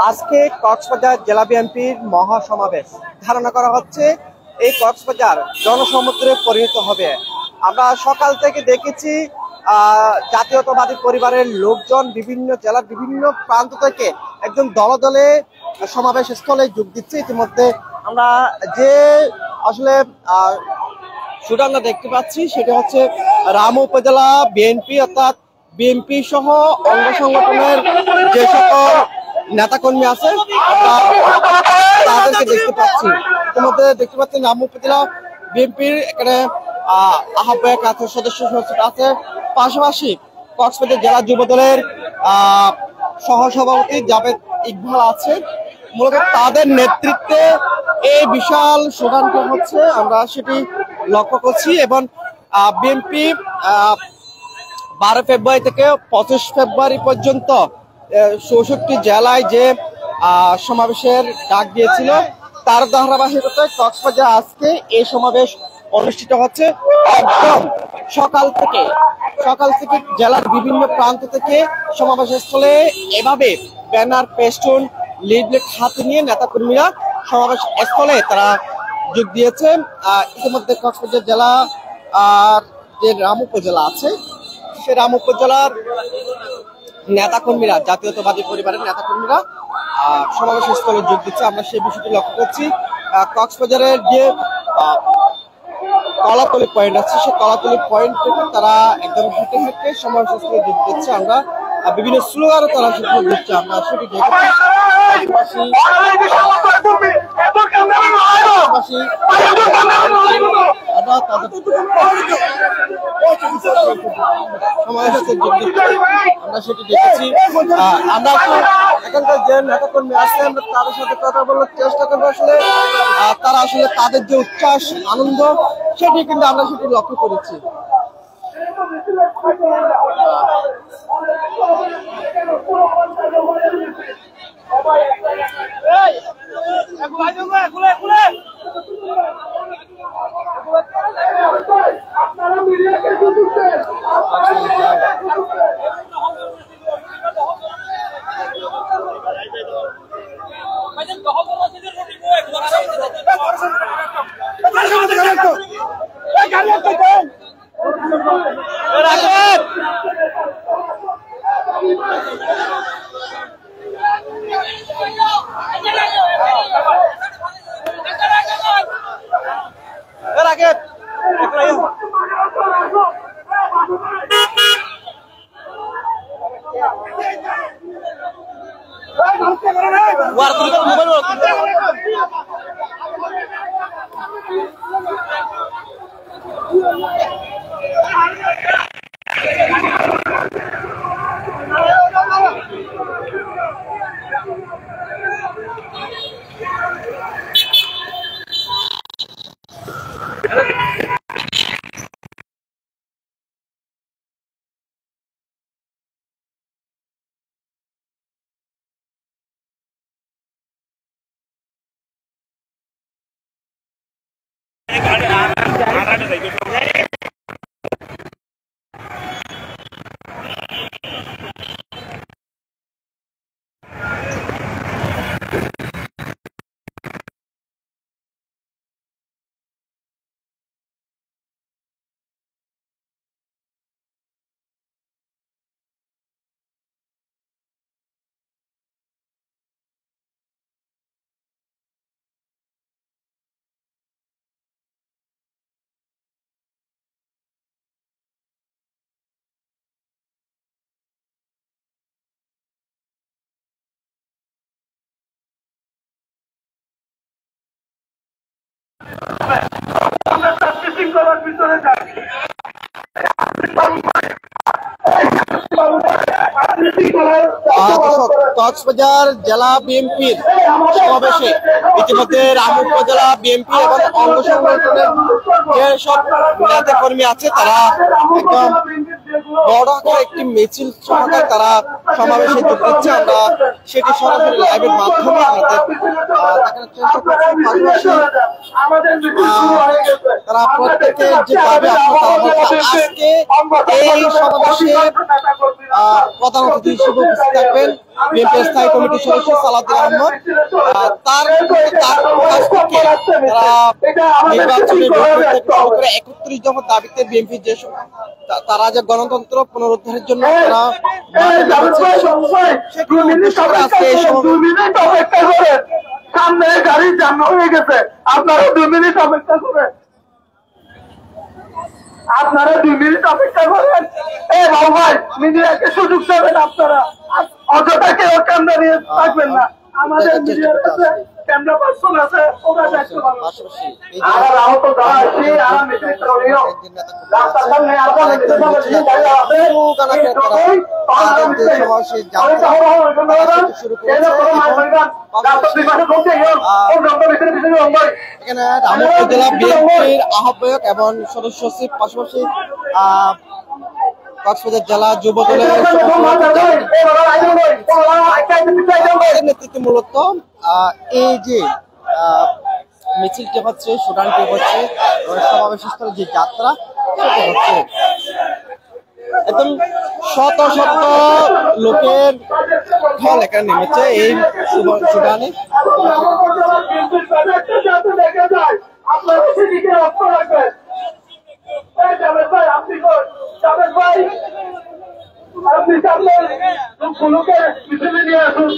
আজকে কক্সবাজার জেলা বিএনপির মহাসমাবেশ ধারণা করা হচ্ছে এই কক্সবাজার জনসমুদ্রে পরিণত হবে। আমরা সকাল থেকে দেখেছি জাতীয়তাবাদী পরিবারের লোকজন বিভিন্ন জেলার বিভিন্ন প্রান্ত থেকে একদম দলে দলে সমাবেশ স্থলে যোগ দিচ্ছে। ইতিমধ্যে আমরা যে আসলে সুরানটা দেখতে পাচ্ছি সেটা হচ্ছে রামু উপজেলা বিএনপি, অর্থাৎ বিএনপি সহ অঙ্গ সংগঠনের যে সকল নেতাকর্মী আছে তাদেরকে দেখতে পাচ্ছি। ইতিমধ্যে দেখতে পাচ্ছেন রামু উপজেলা বিএনপির এখানে আহ্বায়ক আছে, সদস্য আছে, পাশাপাশি কক্সবাজার জেলা যুব দলের সহসভাপতি জাভেদ ইকবাল আছে। মূলত তাদের নেতৃত্বে এই বিশাল শোভাযাত্রা হচ্ছে, আমরা সেটি লক্ষ্য করছি। এবং বিএনপি 12 ফেব্রুয়ারি থেকে 25 ফেব্রুয়ারি পর্যন্ত 64 জেলায় যে সমাবেশের ডাক দিয়েছিল তার ধারাবাহিকতায় কক্সবাজার আজকে এই সমাবেশ অনুষ্ঠিত হচ্ছে। একদম সকাল থেকে জেলার বিভিন্ন প্রান্ত থেকে সমাবেশ স্থলে এভাবে ব্যানার, পেস্টুন, লিফলেট হাতে নিয়ে নেতাকর্মীরা সমাবেশ স্থলে তারা যোগ দিয়েছেন। ইতিমধ্যে কক্সবাজার জেলা যে রাম উপজেলা আছে সে রাম উপজেলার নেতাকর্মীরা, জাতীয়তাবাদী পরিবারের নেতাকর্মীরা সমাবেশ স্থলে যোগ দিচ্ছে। আমরা সেই বিষয়টি লক্ষ্য করছি। কক্সবাজারের যে কলাতলি পয়েন্ট আছে সেই কলাতলি পয়েন্ট থেকে তারা একদম হেঁটে হেঁটে সমাবেশ স্থলে যোগ দিচ্ছে। আমরা বিভিন্ন স্লোগানও তারা সেখানে দিচ্ছে, আমরা সেটি দেখেছি। আমরা সেটি দেখেছি। আমরা এখানকার যে নেতাকর্মী আছে আমরা তাদের সাথে কথা বলার চেষ্টা করবো। আসলে তারা আসলে তাদের যে উচ্ছ্বাস, আনন্দ সেটি কিন্তু আমরা সেটি লক্ষ্য করেছি। কক্সবাজার জেলা বিএনপির সমাবেশে ইতিমধ্যে রাম উপজেলা বিএনপি এবং অঙ্গ সংগঠনের যে সব নেতা কর্মী আছে তারা একদম বড় আকার একটি মিছিল সহকারে তারা সমাবেশে যোগ দিচ্ছে। আমরা সেটি সরাসরি লাইভের মাধ্যমে দেখানোর চেষ্টা করছি। তারা প্রত্যেকের যে দাবি আজকে এই সমাবেশে প্রধান অতিথি হিসেবে উপস্থিত থাকবেন বিএনপি স্থায়ী কমিটির সদস্য সালাউদ্দিন আহমদ। তার কাছ থেকে নির্বাচনের 31 দফা দাবিতে বিএনপি যে তারা যে গণতন্ত্র পুনরুদ্ধারের জন্য তারা সামনে গাড়ি জাম হয়ে গেছে, আপনারা 2 মিনিট অপেক্ষা করেন, আপনারা 2 মিনিট অপেক্ষা করেন। এই বাবু ভাই, মিডিয়াকে সুযোগ দেবেন, আপনারা অযথা কেউ ক্যামেরা নিয়ে থাকবেন না। আমাদের মিডিয়ার কাছে ক্যামেরা পার্সন আছে, ওরা দেখতে পারবে। আর আহত যারা আছে, আর মিছিল করিও রাস্তার সামনে আপনারা মিছিল করে দাঁড়িয়ে আছে, এখানে রামপুর জেলা বিএনপির আহ্বায়ক এবং সদস্য সচিব, পাশাপাশি কক্সবাজার জেলা যুব দলের নেতৃত্বে মূলত এই যে মিছিলটি হচ্ছে, সুদানটি হচ্ছে, সমাবেশ স্থলে যে যাত্রা সেটা হচ্ছে একদম শত শত লোকের ঢল এখানে নেমেছে এই সুদানে। আপনি মিছিলে নিয়ে আসুন।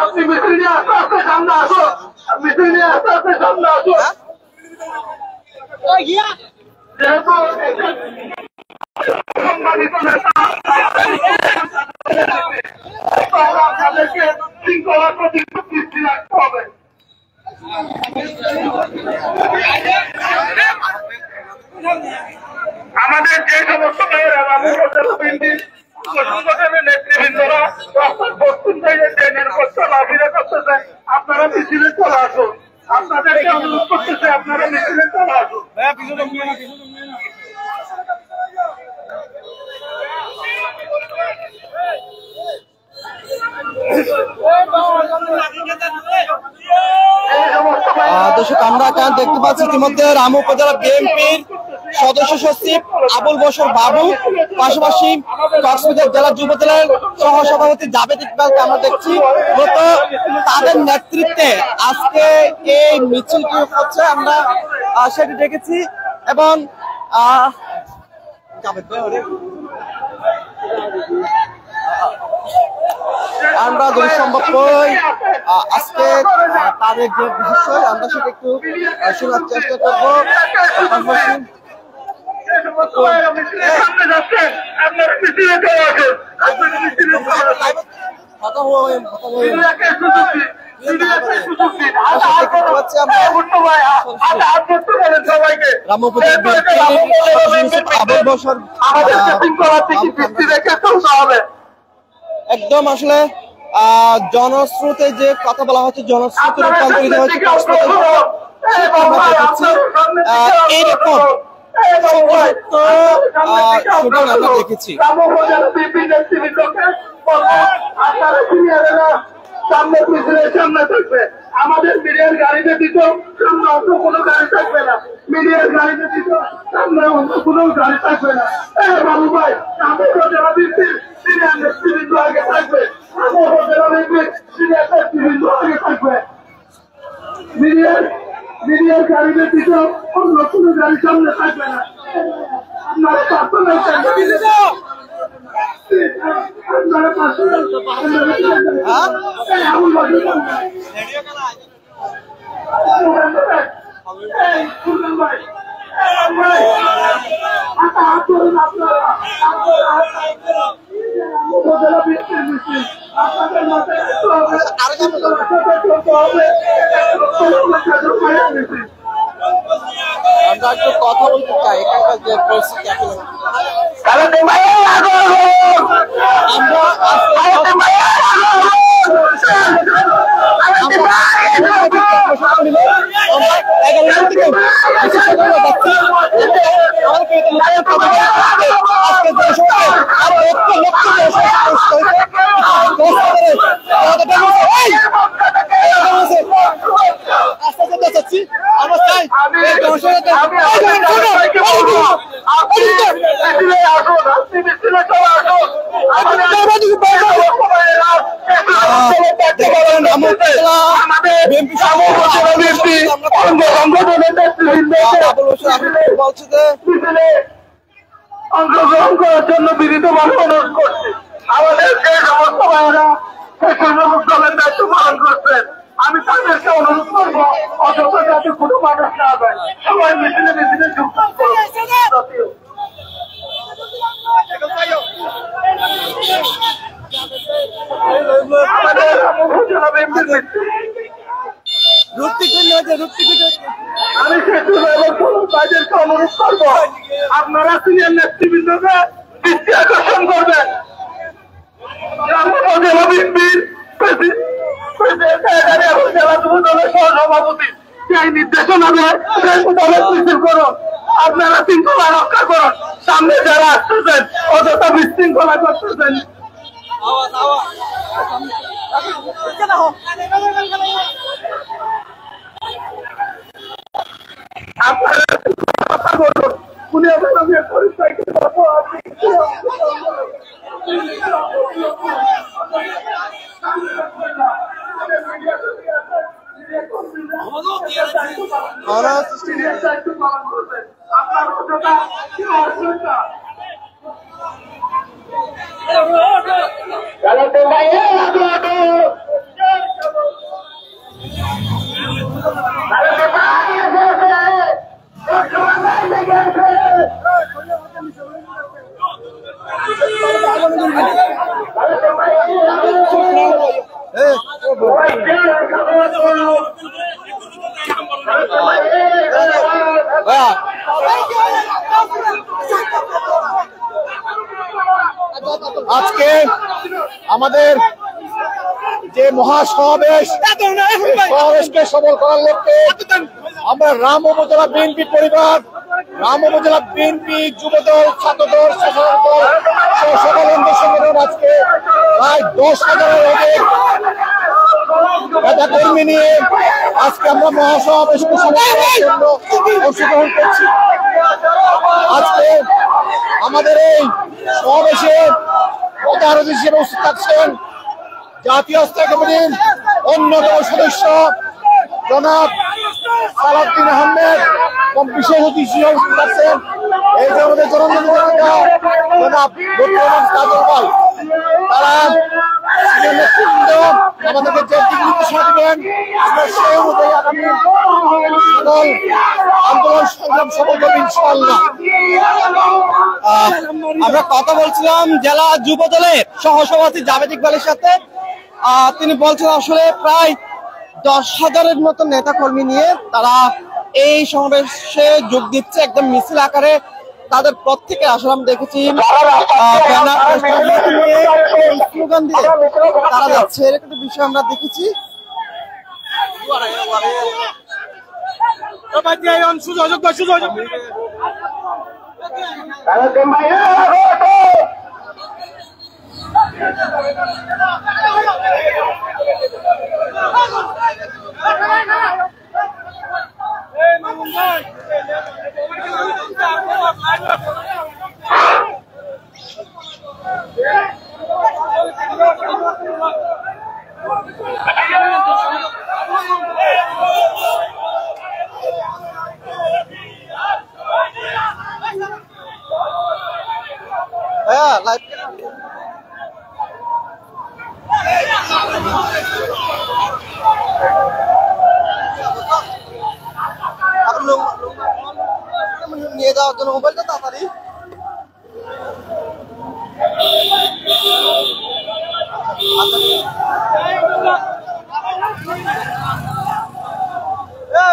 আপনি মিছিল নিয়ে আস্তে আস্তে সামনে আসো, মিছিল নিয়ে আস্তে আস্তে সামনে আসো। যেহেতু আপনাদেরকে শৃঙ্খলার প্রতি দৃষ্টি রাখতে হবে। আমাদের যে সমস্ত নেতৃবৃন্দরা পশ্চিম থেকে ট্রেনের চলাফেরা করতেছে, আপনারা মিছিলে চলে আসুন। আপনাদেরকে অনুরোধ করতেছে, আপনারা মিছিলে চলে আসুন। দর্শক, আমরা এখানে দেখতে পাচ্ছি ইতিমধ্যে রামু উপজেলা বিএনপির সদস্য সচিব আবুল বশর বাবু, পাশাপাশি কক্সবাজার জেলা যুব দলের সহ সভাপতি জাভেদ ইকবালকে আমরা দেখছি। মূলত তাদের নেতৃত্বে আজকে এই মিছিলটি হচ্ছে, আমরা সেটি দেখেছি। এবং আমরা যদি সম্ভব আজকে তাদের যে বিষয় আমরা সেটা একটু শোনার চেষ্টা করবো। একদম আসলে জনস্রোতে যে কথা বলা হচ্ছে, জনস্রোতে রূপান্তরিত হয়েছে এইরকম আমরা দেখেছি। সামনে পিছনে সামনে থাকবে, আমাদের মিডিয়ার গাড়িতে দিত সামনে অন্য কোনো গাড়ি থাকবে না, মিডিয়ার গাড়িতে দিত সামনে অন্য কোনো গাড়ি থাকবে না। বাবু ভাই, আমি জেলা বিএনপির সিনিয়র নেতৃবৃন্দ আগে থাকবে, আমি জেলা বিএনপির সিনিয়র নেতৃবৃন্দ আগে থাকবে। মিডিয়ার গাড়িতে দিত অন্য কোনো গাড়ি সামনে থাকবে না। আপনারা প্রার্থনা আপনাদের মাথায় আমরা একটু কথা বলতে চাই এখানকার যে পরিস্থিতি আসলে আমরা পরবর্তীতে আজকে জনসভায় আর লক্ষ লক্ষ আস্তে চাচ্ছি আমরা চাই অংশগ্রহণ করার জন্য বিনীতভাবে অনুরোধ করছি। আমাদের যে সমস্ত ভাইয়েরা স্বেচ্ছাসেবক দলের দায়িত্ব পালন করছেন, আমি তাদেরকে অনুরোধ করবো অযথা যাতে কোনো মানুষ না হয়, সবাই মিছিলে মিছিলে যোগদান করুন। আমাদের উপজেলা বিএনপির আমি তাদেরকে অনুরোধ করবো আপনারা সিনিয়র নেতৃবৃন্দকে দৃষ্টি আকর্ষণ করবেন। উপজেলা বিএনপির জেলা যুব দলের সহসভাপতি সেই নির্দেশনা সেই মোতাবেক মিছিল করুন। আপনারা শৃঙ্খলা রক্ষা করুন। সামনে যারা আসতেছেন অযথা বিশৃঙ্খলা করতেছেন। আপনারা কথা বলুন। উনি আমাকে পরিচয় আপনার অযথা আজকে আমাদের যে মহাসমাবেশকে সবল করার লক্ষ্যে আমরা রাম উপজেলা বিএনপি পরিবার, রাম উপজেলা বিএনপি যুবদল, ছাত্রদল, স্বেচ্ছাসেবক দল সহ সকল অঙ্গ সংগঠন আজকে প্রায় 10,000-এর অধিক নেতা কর্মী নিয়ে আজকে আমরা মহাসমাবেশকে সফল করার জন্য অংশগ্রহণ করছি। আজকে আমাদের এই সমাবেশে প্রধান অতিথি হিসেবে উপস্থিত থাকছেন জাতীয় স্থায়ী কমিটির অন্যতম সদস্য জনাব সালাউদ্দিন আহমেদ এবং বিশেষ অতিথি হিসেবে উপস্থিত থাকছেন এই যে আমাদের জননেতা জনাব লুৎফর রহমান কাজল ভাই। তারা নেতৃবৃন্দ আমাদেরকে যে দিক নির্দেশনা দিবেন আমরা সেই অনুযায়ী আগামী সকল আন্দোলন সংগ্রাম সফল করব ইনশাআল্লাহ। আমরা কথা বলছিলাম জেলা যুব দলের সহসভাপতি জাভেদ ইকবালের সাথে। তিনি বলছেন আসলে প্রায় 10,000-এর মতো নেতা কর্মী নিয়ে তারা এই সমাবেশে যোগ দিচ্ছে একদম মিছিল আকারে। তাদের প্রত্যেকে আসলে আমি দেখেছি স্লোগান দিয়ে তারা যাচ্ছে, এরকম একটা বিষয় আমরা দেখেছি। হ্যাঁ লাইভ নিয়ে যাওয়ার জন্য মোবাইলটা তাড়াতাড়ি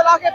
রাকেট